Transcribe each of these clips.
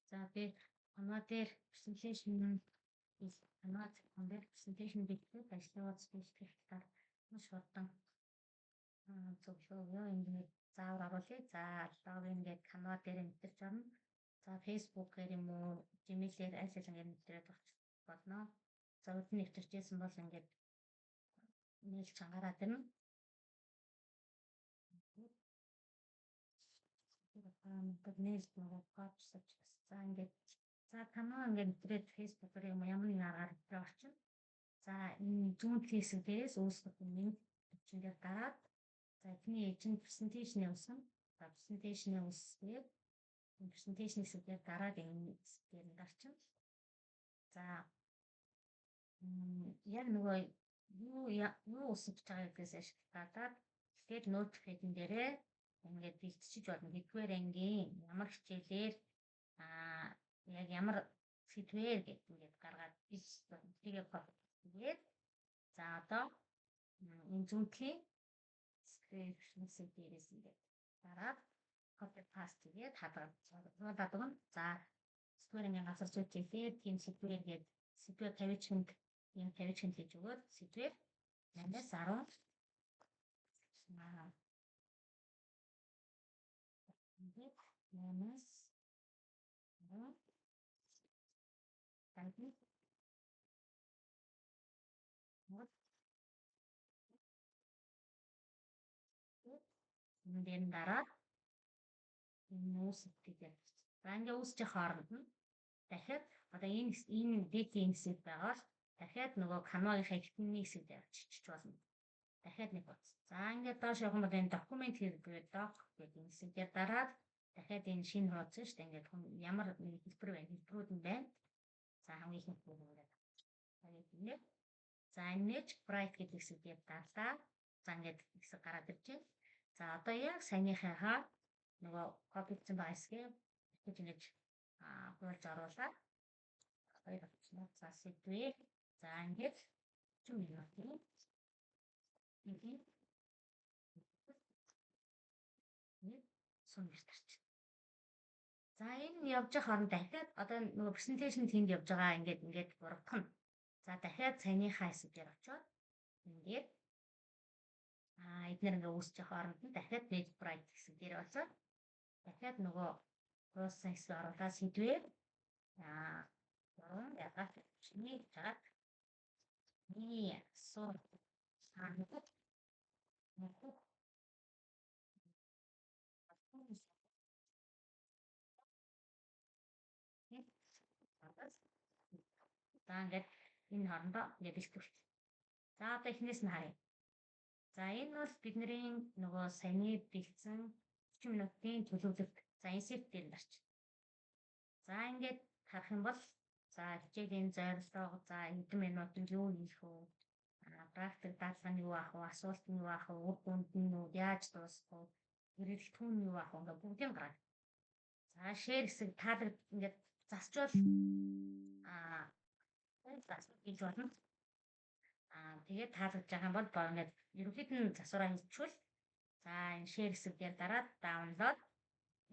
За би оноо дээр presentation оноо зохион дээр presentation бичлэг ажлын хуудас бичлэг талаар маш хурдан зөвлөгөө ингээд заавар оруулъя. За логин ингээд Canva дээр мэдэрч орно. За Facebook-ээр юм уу, Gmail-ээр аль аль ингээд мэдрээд болно. За өдөр нэвтэрчээсэн бол ингээд нээл чангараад ирнэ. Нээл нөгөө кодсож за ингээд за Canva ингээд мэдрээд Facebook-ээр юм ямар нэг аргаар орчин. За энэ зүүн хэсэг дээрээс үүсгэх юм чинь дараад за эхний чинь presentation явуулсан. За presentation үүсгээд presentation хэсгээр дараад энэ хэсгээр дарчин. За яг нөгөө юу үүсгэж байгаа гэдгээс гадаад тэгээд notification дээрээ ингээд бэлтжиж болно. Хэдвэр ангийн ямар хичээлээр яг ямар сэдвээр гэдэг ингээд гаргаад тэгээ тэгээд за одоо энэ зүүнтлийн description дээрээс ингээд дараад copy paste тэгээд хадгалаад өгнө. За сэдвэр ингээд газар зүйд хэлээд тийм сэдвэр ингээд сэдвэр 50 чихэнд юм 50 чихэнд хийж өгөөд сэдвэр 8-аас 10 ингээд 8-аас 10 тань энэ дараа энэ үүсгэдэг. За ингээ үүсчих хооронд нь дахиад одоо энэ дээдлийн хэсэг байгаа л дахиад нөгөө Canva-гийн эхний хэсэг дээр чичиж болно. Дахиад нэг боц. За ингээ доош явах юм бол энэ документ хэрэглээ doc гэдэг энэ хэсэг дээр дараад дахиад энэ шинэ хуудас шүү дээ. Ингээд ямар нэг хэлбэр байна, хэлбэрүүд нь байна. За хамгийн их хэлбэр ингээд. За энэч bright гэдэг хэсэг дээр дарлаа. За ингээд хэсэг гараад ирж байна. За одоо яг саяныхаа нөгөө копигдсан байгаа хэсгээ ингэж ингэж гуйлж оруулаад хоёр авчихна. За сэдвээ. За ингэж чим юм уу? Сумэрч. За энэ явж байгаа хооронд дахиад одоо нөгөө presentation тэнд явж байгаа ингээд бургах нь. За дахиад саяныхаа хэсэг дээр очиод ингээд эдгээр ингээ үүсчих хооронд нь дахиад page bright хэсэг дээр очиод дахиад нөгөө cross хэсэг оруулаад сэдвээр ягаад чиний чад суу санагдав. За ингээд энэ хоорондоо ингээд бэлтгэв. За одоо эхнээс нь харъя. За энэ бол бидний нөгөө саяны бэлдсэн 30 минутын төлөвлөлт. За insert дээр дарч. За ингээд харах юм бол за хичээлийн зорилго за хэдэн минутанд юу хийх вэ? Практик дадлага нь юу аах вэ? Асуулт нь юу аах вэ? Үр дүнд нь юу? Яаж дуусах вэ? Хэрэглэтгүүн нь юу аах вэ? Ингээд бүгдийг гаргав. За share хэсэг таалагд ингээд засчвал засвар хийж болно. Тэгээд таалагдж байгаа юм бол ингээд ерөнхийдөө засвараа хийчихвэл за энэ share хэсэг дээр дараад download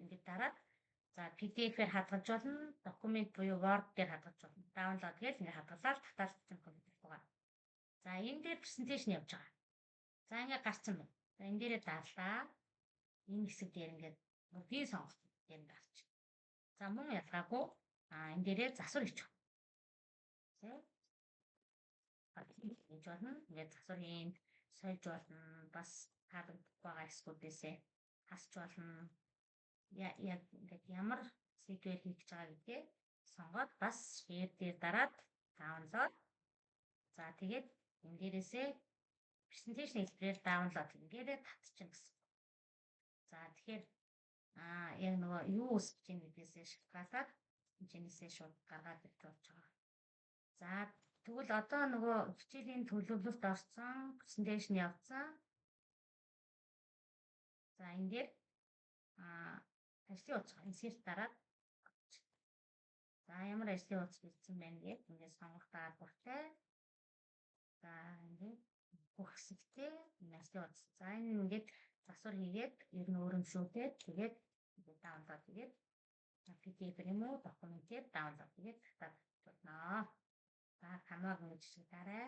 ингээд дараад за PDF-ээр хадгалж болно, документ буюу Word дээр хадгалж болно. Download гэж ингээд хадгалаад таталж компьютер байгаа. За энэ дээр presentation явж байгаа. За ингээд гарцсан байна. За энэ дээрээ даалаа. Энэ хэсэг дээр ингээд бүгдийг сонгосон. Дээр дарч. За мөн ялгаагүй энэ дээрээ засвар хийчих. Хийж болно. Ингээд засвар хийнд сольж болно. Бас таалагдах байгаа хэсгүүдээсээ хасч болно. Яг ингээд ямар сэдвээр хийх гэж байгаа гэдгээ сонгоод бас share дээр дараад download. За тэгээд энэ дээрээсээ presentation хэлбэрээр download ингээрээ татчихна гэсэн. За тэгэхээр яг нөгөө юу үсэж ийн гэдгээсээ шалтгаалаад хэмжээнээсээ шууд гаргаад ирж болж байгаа. За тэгвэл одоо нөгөө хичээлийн төлөвлөлт орсон, presentation явсан. За энэ дээр ажлын утас insert дараад за ямар ажлын утас бичсэн байна гэж ингээд сонгох даалгавартай. За ингээд бүх хэсэгтээ энэ ажлын утас. За энэ ингээд засвар хийгээд ер нь өөрөмшүүлээд тэгээд download хийгээд PDF юм уу документээр даунлоад хийгээд татаад болно. Та хамаагүй жишгээрээ